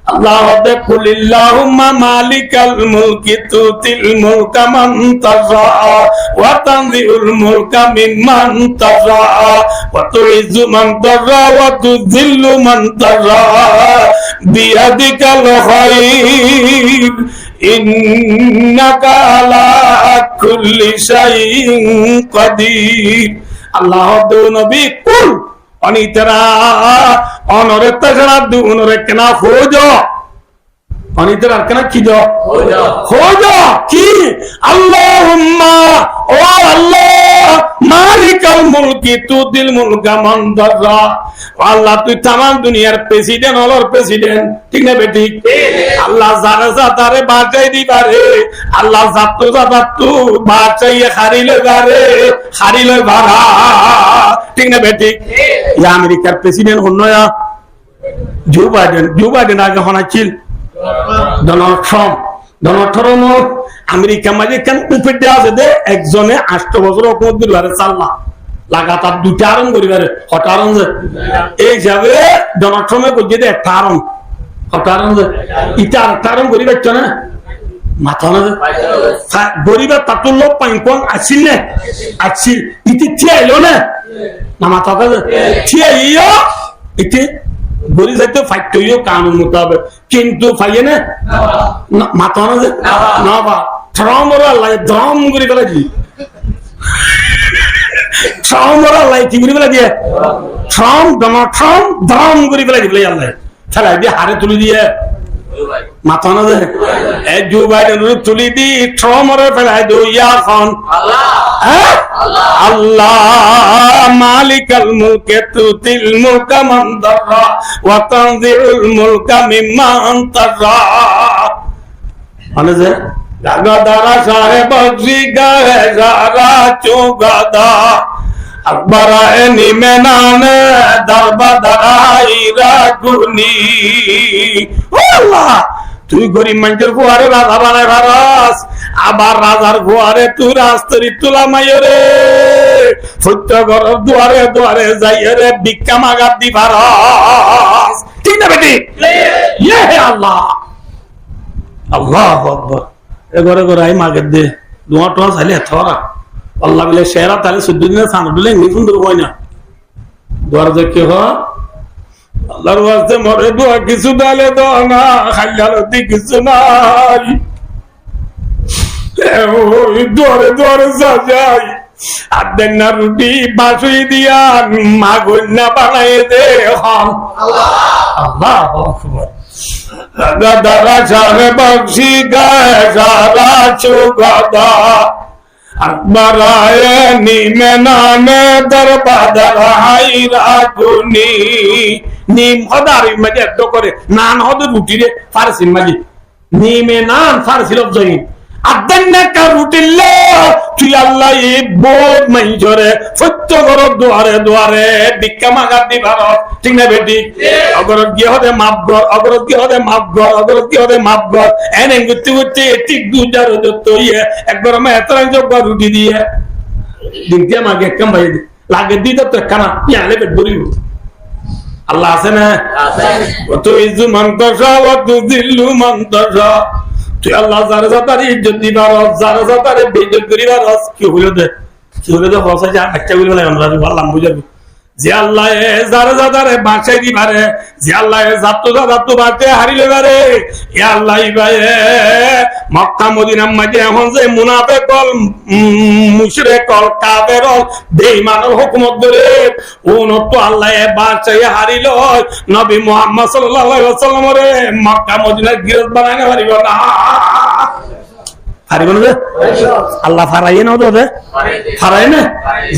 আল্লাহ দে কুলিল্লাহুম্মা মালিকাল মুলকি তুতিল মুলকা মান তাশা ওয়া তানজিউল মুলকা মিম্মান তাশা ওয়া তুইজ্জু মান তাশা ওয়া তুযিল্লু মান তাশা বিয়াদিকাল খায়র ইন্নাকা আলা কুল্লি শাইইন কাদির আল্লাহ দে নবী কুল অনিতরা অনরে তজরা দুনরে কেনা খোঁজো অনিতরা কেনা কি খোঁজো কি আল্লাহুম্মা ও আল্লাহ মালিকাল মুলকি তুতিল মুলকা মান দাররা। আল্লাহ তুই তামাম দুনিয়ার প্রেসিডেন্ট হলর প্রেসিডেন্ট, ঠিক না বেটি? আল্লাহ যারে যাতারে বাঁচাই দিবারে, আল্লাহ যাত্তু যাত্তু বাঁচাইয়ে হারিলে বারে, হারিলে বাড়া, ঠিক না বেটি? আমেরিকার প্রেসিডেন্ট হন্যা জো বাইডেন আগে হনাচ্ছিল Donald Trump. Donald Trump America মাঝে কেন উপর দেওয়া আছে দে একজনে 8 বছর অকমত দিবারে চাল্লা লাগাতার 2টা আরম করিবারে হঠারণ যে এই যাবে ডোনাল্ড ট্রাম্পে করছে দে একটা আরম হঠারণ যে ইটা আরেকটা আরম করিবার না মাথা না গরিবের তাতুর লোক পাইন আসছিল না আসছিল ইতি থিয়া এলো না মাথা থিয়া ইয় ইতি গরিব যাইতে ফাইট হইও কানুন মোতাবেক, কিন্তু ফাইয়ে না মাথা না না বা ট্রাম্পর আল্লাহ দম করে ফেলা দি, ট্রাম্পর আল্লাহ কি করে ফেলা দিয়ে, ডোনাল্ড ট্রাম্প দম করে ফেলা দিবে আল্লাহ ফেলাই দিয়ে হারে তুলে দিয়ে মাথা না যে জো বাইডেন তুলি দি ট্রাম্পরে ফেলাই দো এখন আল্লাহ মালিকাল মুলকে তুতিল মুলকা মান দাররা ওয়া তানজিউল মুলকা মিম্মান তাররা। মানে যে গাদারা সাহেব জিগায়ে যারা চুগাদা আকবরা নিমেনানে দরবাদাইরা গুনি। ও আল্লাহ তুই গরিব মানুষের ফুয়ারে রাজা বানায় ভারস, আবার রাজার ফুয়ারে তুই রাস্তরি তুলা মাইরে সত্য ঘর দুয়ারে দুয়ারে যাইয়ে রে ভিক্ষা মাগার দি ভারস, ঠিক না বেটি? ইয়ে আল্লাহ আল্লাহ আকবার। এ ঘরে ঘরে আই মাগের দে দুয়া টোয়া চাইলে থরা আল্লাহ বলে শেরা তাহলে 14 দিনের সান দিলে নি সুন্দর হয় না দুয়ার যে কি হয় আল্লাহর ওয়াস্তে মরে দোয়া কিছু ডালে দাও না, খাইলালতি কিছু নাই, দুয়ারে দুয়ারে যাই আর দেন না রুটি বাসুই দিয়া মা গন্যা বানাই দে হন আল্লাহ আকবার। দাদা সাহেব বক্সি গায়ে সারা চুগাদা আকবরায় নিমেনানে দরবাদার হাইরা গুনি। নিম হদারি মাঝে এত করে নান হদ রুটি রে ফারসির মাঝে নিমে নান ফারসি লফজ আদান্নাকা রুটিল্লা তুই আল্লাহ এই বোধ মাইজরে সত্য করো দুয়ারে দুয়ারে ভিক্ষা মাগার দি ভারত, ঠিক না বেটি? অগরত গিয়ে হদে মাপ গর, অগরত গিয়ে হদে মাপ গর, অগরত গিয়ে হদে মাপ গর এনে গুত্তি গুত্তি ঠিক দুজার যত ইয়ে একবার আমি এত যোগ্য রুটি দিয়ে দিনকে মাগে একদম ভাই লাগে দিতে তো খানা পিয়ালে পেট ভরিব। আল্লাহ আছে না? অত ইজু মন্তসা অত দিল্লু মন্তসা তুই আল্লাহ যারে যাতারে ইজ্জত দিবার, যারে যাতারে বেইজ্জত করিবার, কি হইল দে কি হইল দে বসে যা বাচ্চা গুলো আমরা বললাম বুঝাবি যে আল্লাহ যারে যাতারে বাঁচাই দিবারে, যে আল্লাহ যাত্তু যাত্তু বাঁচে হারিলে বারে, এ আল্লাহ ভাই মক্কা মদিনার মাঝে এখন যে মুনাফিক কল মুশরিক কল কাফের বেঈমানের হুকুমত ধরে ওনত আল্লাহ বাঁচাই হারিল নবী মুহাম্মদ সাল্লাল্লাহু আলাইহি ওয়াসাল্লাম রে মক্কা মদিনার গিরত বানাইতে পারিব না, পারিব না আল্লাহ ফারাই না ওদের ফারাই না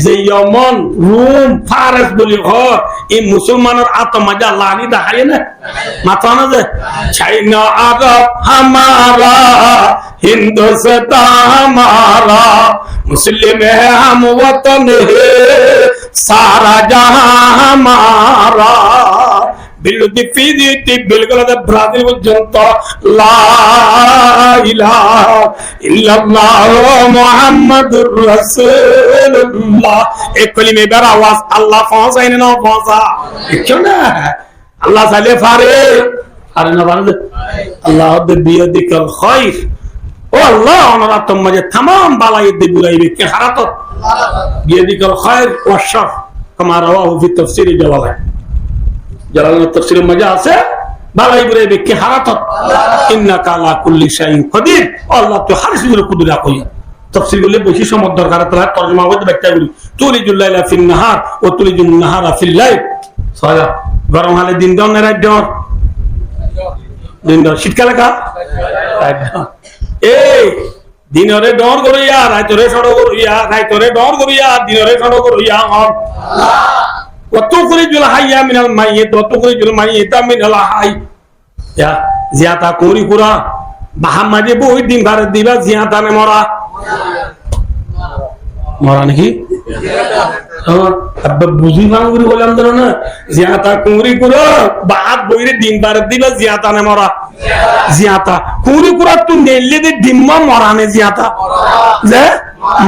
যে ইয়মন রুম ফারস বলি হয় এই মুসলমানের আত্মমাজা আল্লাহ আনি দেখাই না মাথা না যে চাইনা আরব হামারা हिंदुस्तान हमारा मुस्लिम है हम वतन है सारा जहां हमारा बिल्कुल ब्राजील পর্যন্ত লা ইলাহা ইল্লাল্লাহ মুহাম্মাদুর রাসূলুল্লাহ এই কলিমে বের আওয়াজ আল্লাহ পৌঁছায় না পৌঁছা কেন না আল্লাহ চাইলে পারে আর না পারে আল্লাহ বিয়াদিকাল খায়র ও আল্লাহ ওনারা তোমাকে तमाम বালাই দিয়ে বুলাইবে কে হারাত বিয়াদিকাল খায়র ওয়া শার كما رواه في تفسير جلالين জালালের তাফসীরে মজা আছে বালাই বুলাইবে কে হারাত ইন্নাকা আলা কুল্লি শাইইন কদির আল্লাহ তো হারিসুল কুদরা কইয়া তাফসীর গুলো বেশি সময় দরকার তারা তরজমা করতে ব্যাখ্যাগুলো তুলিজুল লাইলা ফিন নাহার ও তুলিজুন নাহারা ফিল লাইল সারা গরম হলে দিন দাও না রাত দাও দিন দাও শীতকালে কা এই দিনরে ডর করিয়া রাইতরে সড় করিয়া রাইতরে ডর করিয়া দিনরে সড় করিয়া হন কত করে জুল হাইয়া মিনাল মাইয়ে কত করে জুল মাইয়ে তা মিনাল হাই ইয়া জিয়াতা করি পুরা বাহামাদে বই দিন ভারত দিবা জিয়াতা নে মরা মরা নাকি বুঝি ভাঙ করে বললাম তো না জিয়াতা কুঁড়ি পুরো বাদ বইরে দিন ভারত দিবা জিয়াতা নে মরা জিয়াতা কুঁড়ি পুরা তুই নেলে দে ডিম্মা মরা নে জিয়াতা যে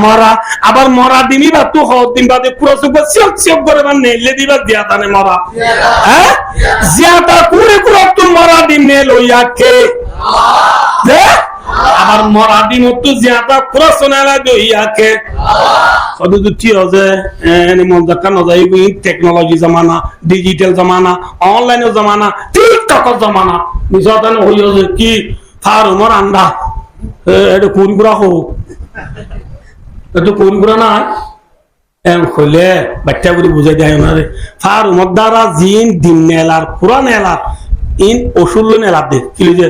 মরা আবার মরা দিনই বা তুই হওয়ার দিন বাদে পুরো সুখ সিয়ক সিয়ক করে বা নেলে দিবা জিয়াতা নে মরা হ্যাঁ জিয়াতা কুঁড়ি পুরা তুই মরা দিন নে লইয়া কে যে আবার মরা দিন তো জিয়াতা পুরো সোনালা দইয়া কে সদু দুটি আছে এনে মন দেখা না যায় টেকনোলজি জামানা ডিজিটাল জামানা অনলাইন জামানা টিকটক জামানা নিজাতান হইছে কি ফার উমর আন্ডা এটা কোন গুড়া হো এটা কোন গুড়া না এম কইলে বাচ্চা গুলো বুঝাই দেয় না রে ফার উমর দ্বারা জিন দিন নেলার পুরা নেলার ইন ওষুধ নেলার দে কি যে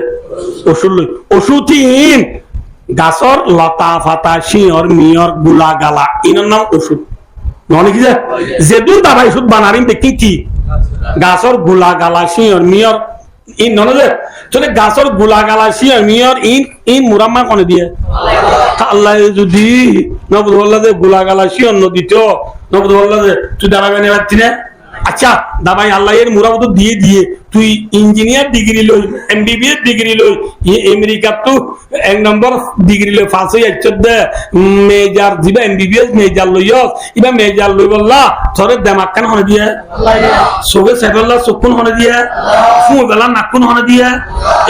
ওষুধ ওষুধিন গাছর লতা ফাতা শিয়র মিয়র গুলা গালা ইনার নাম ওষুধ নয় কি যে দূর দাবাই ওষুধ বানারিম দেখি কি গাছর গুলা গালা শিয়র মিয়র ইন নয় যে চলে গাছর গুলা গালা শিয়র মিয়র ইন ইন মুরাম্মা কোনে দিয়ে আল্লাহ যদি নবদ বললা যে গুলা গালা শিয়র নদীত নবদ বললা যে তুই দাঁড়াবে না পারছি না আচ্ছা দাবাই আল্লাহ এর মুরাবত দিয়ে দিয়ে তুই ইঞ্জিনিয়ার ডিগ্রি লই এমবিবিএস ডিগ্রি লই আমেরিকা তো এক নম্বর ডিগ্রি লই পাস হই দে মেজর দিবা এমবিবিএস মেজর লইয়স ইবা মেজর লই বললা থরে দিমাগ কান হনে দিয়া সোগে সেবল্লা সুকুন হনে দিয়া ফু বেলা নাকুন হনে দিয়া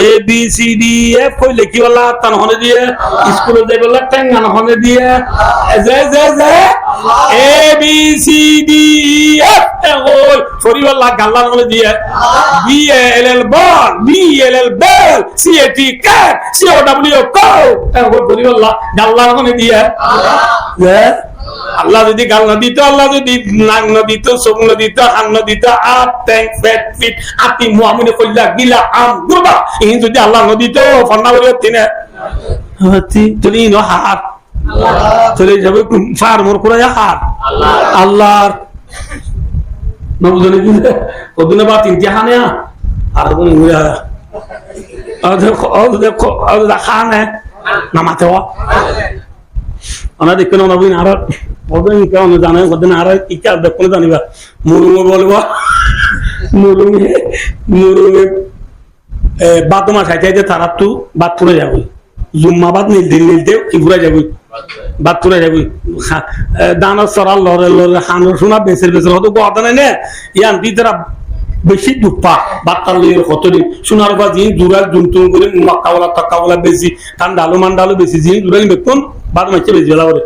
এ বি সি ডি এফ কই লিখি বললা তান হনে দিয়া স্কুলে যাই বললা টাঙ্গান হনে দিয়া জে জে জে A B C D F ওই ফরিওয়ালা গাল্লা হনে দিয়া BLL ball, BLL ball, CAT cat, COW cow. What do you like? Allah on the air. Allah যদি গাল না দিত আল্লাহ যদি নাক না দিত সোম না দিত হান না দিত আপ ট্যাঙ্ক ফ্যাট ফিট আতি মুআমিনে কইলা গিলা আম গুরবা এই যদি আল্লাহ না দিত ফন্না করে তিনে হতি তুই নো হাত চলে যাবে ফার মোর করে হাত আল্লাহর নবজনে দিলে ওদিনে বা তিন জাহানে আর কোন গুয়া দেখো খানে নামাতে হওয়া ওনা দেখে না নবীন আর বলবেন কেন জানে ওদিন আর ইচ্ছা দেখো জানিবা মুরুমে বলবো মুরুমে বাদমা সাইতে তারা তু বাথরুমে যাবি জুম্মাবাদ নীলতে ঘুরে যাবি বাথরুমে যাবি দানা সরাল লড়ে লড়ে হানোর শোনা বেসের বেসের হতো কথা নাই না ইয়ান তারা বেশি দুপা বাত্তার লইয়ের কতদিন সোনার বা জিন জুড়াল জুমতুম করে মক্কাওয়ালা তক্কাওয়ালা বেশি ঠান্ডালো মান্ডালো বেশি জিন জুড়াল বেতন বাদ মাইছে বেশি বেলা করে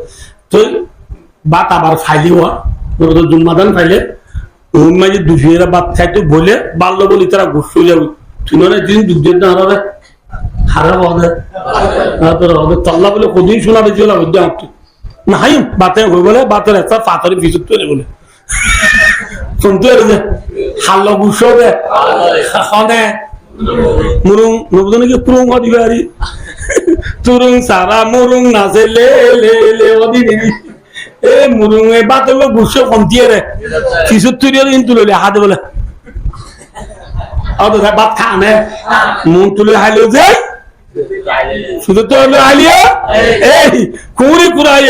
তো বাত আবার ফাইলি হওয়া জুম্মাদান ফাইলে মাঝে দুশিয়েরা বাদ খাইতে বলে বাল্য বলি তারা ঘুরতে যাবে শুনে দিন দুধের না হারাবে হারা হবে তল্লা বলে কদিন শোনা বেশি হলা বুঝতে আমার না হাই বাতে হয়ে বলে বাতের একটা পাথরের ভিতর তৈরি বলে শুনতে যে হাল্ল গুসবে হনে মুরুং নবজনে কি পুরুং দিবে আরি তুরুং সারা মুরুং নাচে লে লে লে ওদিনে এ মুরুং এ বাতল গুসো কমতিয়ে রে কিছু তুই কিন্তু লইলে হাতে বলে আর তো বাত খানে মুন তুলে হাইলো যে শুধু তো হলো আলিয়া এই কুড়ি কুড়াই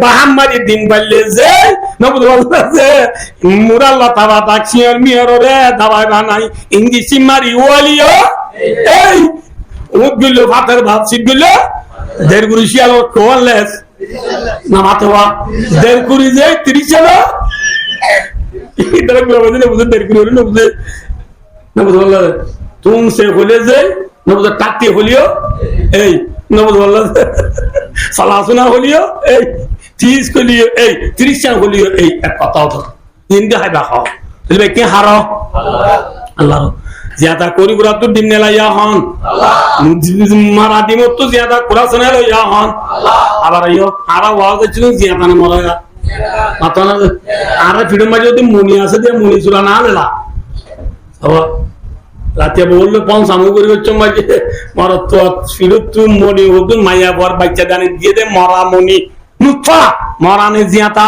বাহাম্মারি দিন বাড়লে যে নবদ বলতে যে মুরাল লতা বাতা খিয়ার মিয়ার রে দাবাই বানাই ইংলিশি মারি ওয়ালিও এই উগগুলো ভাতের ভাত শিখগুলো দেড় গুড়ি শিয়াল কোয়ালেস নামাতে হওয়া দেড় কুড়ি যে 30 জন ইতারা গুলো বলে বুঝে দেড় কুড়ি হলো নবদ বললে তুমি সে হলে যে নবদ টাকতে হলিও এই নবদ বলল সালাসুনা হলিও এই 30 হলিও এই 30 জন হলিও এই এক কথা হতো ইনকে হাইবা খাও তুমি কে হারো আল্লাহ জিয়াদা করি গুরা তো দিন নেলাইয়া হন মারা দিমত তো জিয়াদা কুরা শোনা লইয়া হন আবার আইও আরা ওয়াজ ছিল জিয়াদা না মরায়া মাতা না আরা ফিডম মাঝে যদি মুনি আছে যে মুনি চুলা না লেলা রাতে বললো পঞ্চামু করে হচ্ছে মরা তো ফিরত তুই মনি হতো মাইয়া পর বাচ্চা দানি দিয়ে দে মরা মনি নুফা মরানে জিয়াতা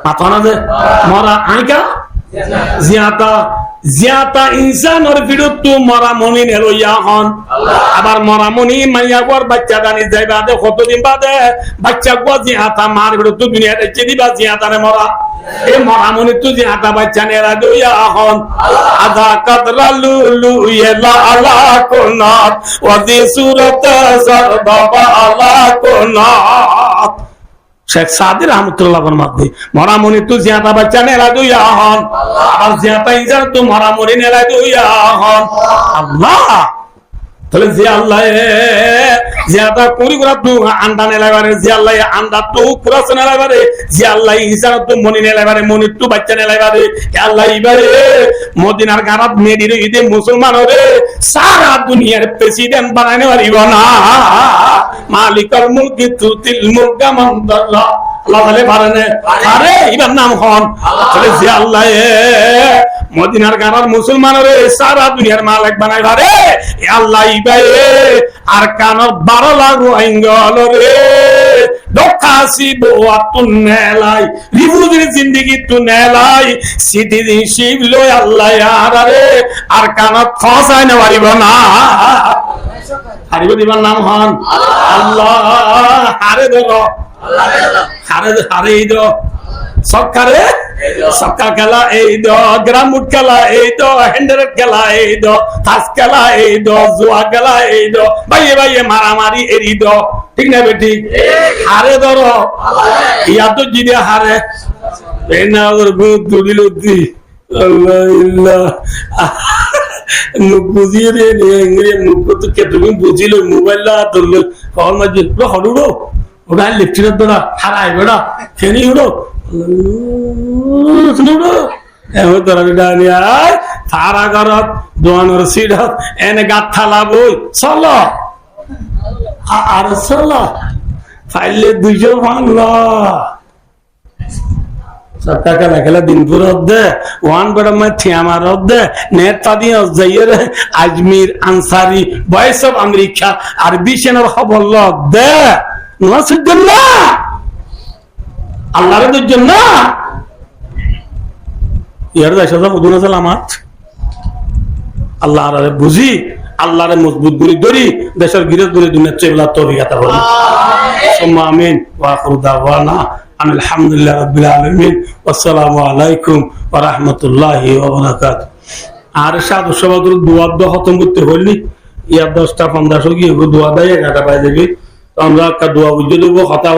মাথা না যে মরা আইকা জিয়াতা জিয়াতা ইনসানের বিরুদ্ধ মরামনি নেলইয়া হন আবার মরামনি মাইয়া পর বাচ্চা দানি যাইবা দে কতদিন বাদে বাচ্চা গো জিয়াতা মার বিরুদ্ধ দুনিয়া দেখে দিবা জিয়াতারে মরা এ মরামনি তো জিয়াতা বাচ্চা নেরা দইয়া হন আদা কাদরা লুলু ইলা আলা কোনাত ওয়াদি সুরত সরবা আলা কোনাত শেখ সাদি রহমতুল্লাহ ফরমাতে মরামনি তো জিয়াতা বাচ্চা নেরা দইয়া হন আর জিয়াতা ইনসান তো মরামনি নেরা দইয়া হন আল্লাহ তাহলে যে আল্লাহ জিয়াতা কুরি করা তো আন্ডা নেলাবারে যে আল্লাহ আন্ডা তো কুরাস নেলাবারে যে আল্লাহ ইনসান তো মনি নেলাবারে মনি তো বাচ্চা নেলাবারে আল্লাহ ইবারে মদিনার গারাত মেডির ঈদে মুসলমান হবে সারা দুনিয়ার প্রেসিডেন্ট বানাইতে পারিব না মালিকাল মুলকি তুতিল মুলকা মান দাল্লাহ আল্লাহ বলে পারেন আরে ইবার নাম হন তাহলে যে আল্লাহ মদিনার গারার মুসলমান রে সারা দুনিয়ার মালিক বানাই পারে আল্লাহ ইবারে আর কানর 12 লাখ আইঙ্গল রে দোকাসি বোয়াতুন নেলাই রিভুদের জিন্দেগি তু নেলাই সিটিজেনশিপ লয় আল্লাহ আরে আর কানর ফসাই না পারিব না হারিব দিবার নাম হন আল্লাহ হারে ধরো হারে এই দো সরকারে সরকার খেলা এই দো গ্রামুট খেলা এই দো হ্যান্ডেলের খেলা এই দো তাস খেলা এই দো জুয়া খেলা এই দো ভাইয়ে ভাইয়ে মারামারি এরি দো ঠিক না বেটি হারে ধরো ইয়া তো জিদে হারে না ওর গুণ তুলিল দি আল্লাহ মুখ বুঝিয়ে রে মুখ তো কে তুমি বুঝিল মোবাইল ধরলো কল মাঝে পুরো হলুড়ো ওটা লিফটিনের দ্বারা হারাই বেড়া ফেনি উড়ো তারা ঘরত দোয়ানোর সিডত এনে গাত থালা বই চলো আর চলো ফাইলে 200 ভাঙল সরকার খেলা খেলা দিনপুর দে ওয়ান বেড়া মাই থিয়ামার দে নেতা দিয়ে যাইয়ে রে Azmir Ansari voice of America আর বিশেনের খবর দে আল্লাহর জন্য ইয়ার সালামাত আল্লাহ বুঝি আল্লাহরে মজবুত করে ধরি দেশের গিরজ ধরে দুনিয়া চেবলা তরিকাতা বলি আমিন ওয়া আখিরু দাওয়ানা আলহামদুলিল্লাহি রাব্বিল আলামিন আসসালামু আলাইকুম ওয়া রাহমাতুল্লাহি ওয়া বারাকাতুহু আর সাধু সবাদুর দোয়া খতম করতে হইলি ইয়ার 10টা 15 গিয়ে দোয়া দেয় 11টা বাজে আমরা একটা দোয়া বুঝে দেবো কথা